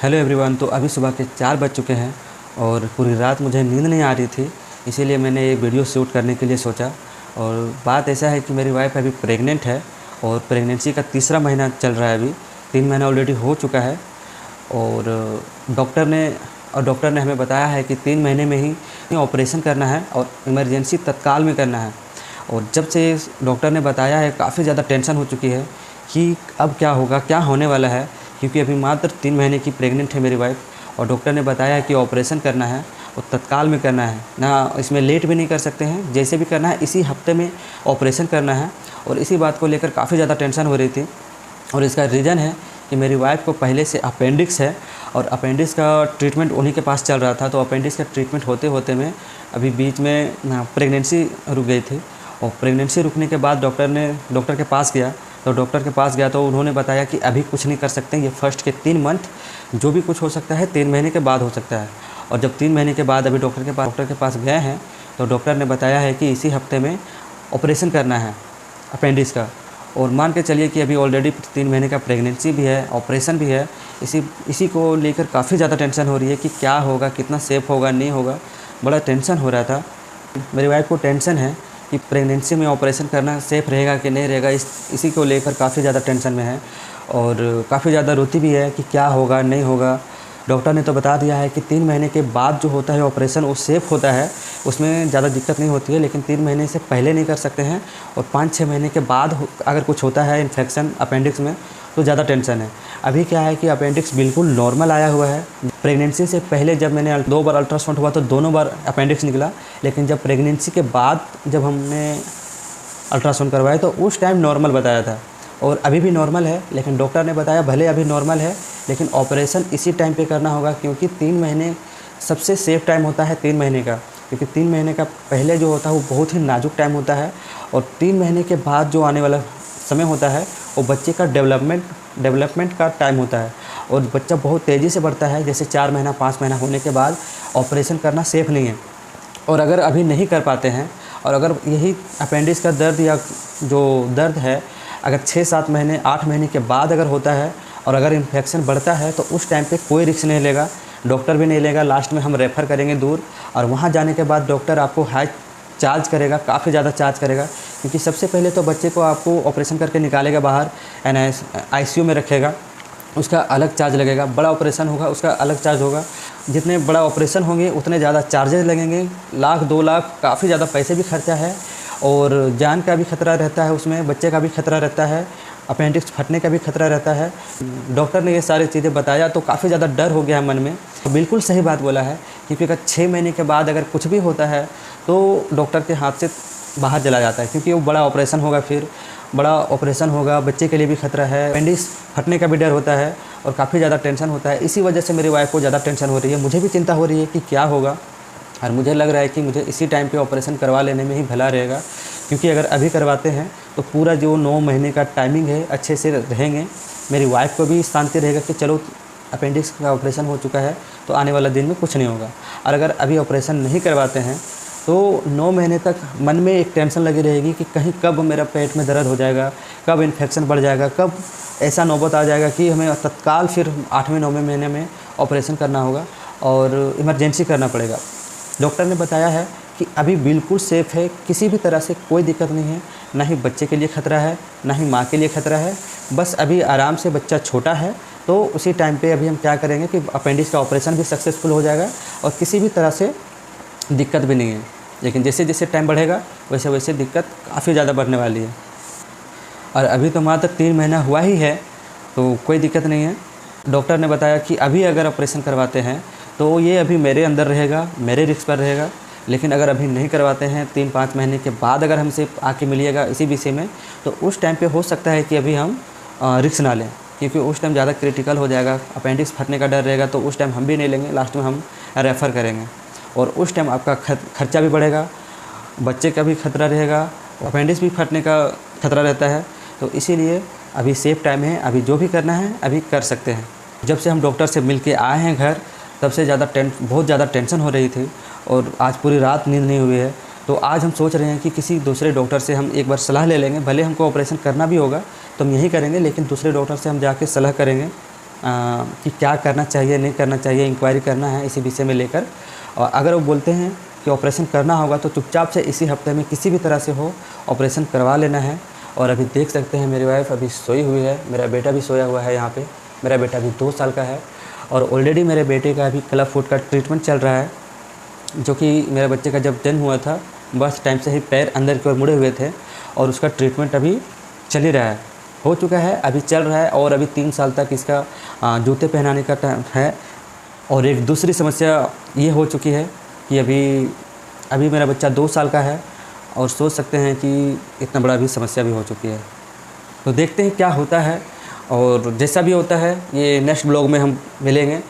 Hello everyone. तो अभी सुबह के 4 बज चुके हैं और पूरी रात मुझे नींद नहीं आ रही थी, इसीलिए मैंने ये वीडियो शूट करने के लिए सोचा। और बात ऐसा है कि मेरी वाइफ अभी प्रेग्नेंट है और प्रेगनेंसी का तीसरा महीना चल रहा है। अभी 3 महीना ऑलरेडी हो चुका है और डॉक्टर ने हमें बताया है कि 3 महीने में ही ऑपरेशन करना है और इमरजेंसी तत्काल में करना है। और जब से डॉक्टर ने बताया है काफ़ी ज़्यादा टेंशन हो चुकी है कि अब क्या होगा, क्या होने वाला है, क्योंकि अभी मात्र 3 महीने की प्रेग्नेंट है मेरी वाइफ। और डॉक्टर ने बताया है कि ऑपरेशन करना है और तत्काल में करना है ना, इसमें लेट भी नहीं कर सकते हैं, जैसे भी करना है इसी हफ्ते में ऑपरेशन करना है। और इसी बात को लेकर काफ़ी ज़्यादा टेंशन हो रही थी। और इसका रीज़न है कि मेरी वाइफ को पहले से अपेंडिक्स है और अपेंडिक्स का ट्रीटमेंट उन्हीं के पास चल रहा था। तो अपेंडिक्स का ट्रीटमेंट होते होते में अभी बीच में प्रेगनेंसी रुक गई थी। और प्रेगनेंसी रुकने के बाद डॉक्टर के पास गया। तो डॉक्टर के पास गया तो उन्होंने बताया कि अभी कुछ नहीं कर सकते, ये फर्स्ट के 3 मंथ जो भी कुछ हो सकता है 3 महीने के बाद हो सकता है। और जब 3 महीने के बाद अभी डॉक्टर के पास गए हैं तो डॉक्टर ने बताया है कि इसी हफ्ते में ऑपरेशन करना है अपेंडिक्स का। और मान के चलिए कि अभी ऑलरेडी 3 महीने का प्रेगनेंसी भी है, ऑपरेशन भी है। इसी को लेकर काफ़ी ज़्यादा टेंशन हो रही है कि क्या होगा, कितना सेफ़ होगा, नहीं होगा, बड़ा टेंशन हो रहा था। मेरी वाइफ को टेंशन है कि प्रेगनेंसी में ऑपरेशन करना सेफ़ रहेगा कि नहीं रहेगा, इसी को लेकर काफ़ी ज़्यादा टेंशन में है और काफ़ी ज़्यादा रोती भी है कि क्या होगा, नहीं होगा। डॉक्टर ने तो बता दिया है कि 3 महीने के बाद जो होता है ऑपरेशन वो सेफ़ होता है, उसमें ज़्यादा दिक्कत नहीं होती है। लेकिन 3 महीने से पहले नहीं कर सकते हैं और 5-6 महीने के बाद अगर कुछ होता है इन्फेक्शन अपेंडिक्स में तो ज़्यादा टेंशन है। अभी क्या है कि अपेंडिक्स बिल्कुल नॉर्मल आया हुआ है। प्रेगनेंसी से पहले जब मैंने 2 बार अल्ट्रासाउंड हुआ तो दोनों बार अपेंडिक्स निकला। लेकिन जब प्रेगनेंसी के बाद जब हमने अल्ट्रासाउंड करवाया तो उस टाइम नॉर्मल बताया था और अभी भी नॉर्मल है। लेकिन डॉक्टर ने बताया भले अभी नॉर्मल है लेकिन ऑपरेशन इसी टाइम पे करना होगा, क्योंकि 3 महीने सबसे सेफ़ टाइम होता है 3 महीने का। क्योंकि 3 महीने का पहले जो होता है वो बहुत ही नाजुक टाइम होता है और 3 महीने के बाद जो आने वाला समय होता है वो बच्चे का डेवलपमेंट का टाइम होता है और बच्चा बहुत तेज़ी से बढ़ता है। जैसे 4 महीना 5 महीना होने के बाद ऑपरेशन करना सेफ़ नहीं है। और अगर अभी नहीं कर पाते हैं और अगर यही अपेंडिक्स का दर्द या जो दर्द है अगर 6-7 महीने 8 महीने के बाद अगर होता है और अगर इन्फेक्शन बढ़ता है तो उस टाइम पे कोई रिस्क नहीं लेगा, डॉक्टर भी नहीं लेगा। लास्ट में हम रेफ़र करेंगे दूर और वहाँ जाने के बाद डॉक्टर आपको हाई चार्ज करेगा, काफ़ी ज़्यादा चार्ज करेगा। क्योंकि सबसे पहले तो बच्चे को आपको ऑपरेशन करके निकालेगा बाहर, ICU में रखेगा, उसका अलग चार्ज लगेगा। बड़ा ऑपरेशन होगा उसका अलग चार्ज होगा। जितने बड़ा ऑपरेशन होंगे उतने ज़्यादा चार्जेस लगेंगे, 1 लाख 2 लाख, काफ़ी ज़्यादा पैसे भी खर्चा है और जान का भी खतरा रहता है, उसमें बच्चे का भी खतरा रहता है, अपेंडिक्स फटने का भी खतरा रहता है। डॉक्टर ने ये सारी चीज़ें बताया तो काफ़ी ज़्यादा डर हो गया है मन में। बिल्कुल सही बात बोला है, क्योंकि अगर 6 महीने के बाद अगर कुछ भी होता है तो डॉक्टर के हाथ से बाहर चला जाता है, क्योंकि वो बड़ा ऑपरेशन होगा, फिर बड़ा ऑपरेशन होगा, बच्चे के लिए भी खतरा है, अपेंडिक्स फटने का भी डर होता है और काफ़ी ज़्यादा टेंशन होता है। इसी वजह से मेरी वाइफ को ज़्यादा टेंशन हो रही है, मुझे भी चिंता हो रही है कि क्या होगा। और मुझे लग रहा है कि मुझे इसी टाइम पे ऑपरेशन करवा लेने में ही भला रहेगा, क्योंकि अगर अभी करवाते हैं तो पूरा जो 9 महीने का टाइमिंग है अच्छे से रहेंगे। मेरी वाइफ को भी शांति रहेगा कि चलो अपेंडिक्स का ऑपरेशन हो चुका है तो आने वाला दिन में कुछ नहीं होगा। और अगर अभी ऑपरेशन नहीं करवाते हैं तो 9 महीने तक मन में एक टेंशन लगी रहेगी कि कहीं कब मेरा पेट में दर्द हो जाएगा, कब इन्फेक्शन बढ़ जाएगा, कब ऐसा नौबत आ जाएगा कि हमें तत्काल फिर 8वें-9वें महीने में ऑपरेशन करना होगा और इमरजेंसी करना पड़ेगा। डॉक्टर ने बताया है कि अभी बिल्कुल सेफ़ है, किसी भी तरह से कोई दिक्कत नहीं है, ना ही बच्चे के लिए ख़तरा है ना ही माँ के लिए ख़तरा है। बस अभी आराम से बच्चा छोटा है तो उसी टाइम पे अभी हम क्या करेंगे कि अपेंडिक्स का ऑपरेशन भी सक्सेसफुल हो जाएगा और किसी भी तरह से दिक्कत भी नहीं है। लेकिन जैसे जैसे टाइम बढ़ेगा वैसे वैसे दिक्कत काफ़ी ज़्यादा बढ़ने वाली है। और अभी तो मात्र 3 महीना हुआ ही है तो कोई दिक्कत नहीं है। डॉक्टर ने बताया कि अभी अगर ऑपरेशन करवाते हैं तो ये अभी मेरे अंदर रहेगा, मेरे रिस्क पर रहेगा। लेकिन अगर अभी नहीं करवाते हैं 3-5 महीने के बाद अगर हमसे आके मिलिएगा इसी विषय में तो उस टाइम पे हो सकता है कि अभी हम रिस्क ना लें, क्योंकि उस टाइम ज़्यादा क्रिटिकल हो जाएगा, अपेंडिक्स फटने का डर रहेगा। तो उस टाइम हम भी नहीं लेंगे, लास्ट में हम रेफ़र करेंगे और उस टाइम आपका खर्चा भी बढ़ेगा, बच्चे का भी खतरा रहेगा, अपेंडिक्स भी फटने का खतरा रहता है। तो इसीलिए अभी सेफ़ टाइम है, अभी जो भी करना है अभी कर सकते हैं। जब से हम डॉक्टर से मिल के आए हैं घर तब से बहुत ज़्यादा टेंशन हो रही थी और आज पूरी रात नींद नहीं हुई है। तो आज हम सोच रहे हैं कि किसी दूसरे डॉक्टर से हम एक बार सलाह ले लेंगे। भले हमको ऑपरेशन करना भी होगा तो हम यही करेंगे, लेकिन दूसरे डॉक्टर से हम जाके सलाह करेंगे कि क्या करना चाहिए नहीं करना चाहिए, इंक्वायरी करना है इसी विषय में लेकर। और अगर वो बोलते हैं कि ऑपरेशन करना होगा तो चुपचाप से इसी हफ्ते में किसी भी तरह से हो ऑपरेशन करवा लेना है। और अभी देख सकते हैं मेरी वाइफ अभी सोई हुई है, मेरा बेटा भी सोया हुआ है यहाँ पे। मेरा बेटा अभी 2 साल का है और ऑलरेडी मेरे बेटे का अभी क्लब फुट का ट्रीटमेंट चल रहा है, जो कि मेरे बच्चे का जब जन्म हुआ था बस टाइम से ही पैर अंदर की ओर मुड़े हुए थे और उसका ट्रीटमेंट अभी चल ही रहा है, हो चुका है, अभी चल रहा है। और अभी 3 साल तक इसका जूते पहनाने का टाइम है। और एक दूसरी समस्या ये हो चुकी है कि अभी मेरा बच्चा 2 साल का है और सोच सकते हैं कि इतना बड़ा भी समस्या भी हो चुकी है। तो देखते हैं क्या होता है और जैसा भी होता है ये नेक्स्ट ब्लॉग में हम मिलेंगे।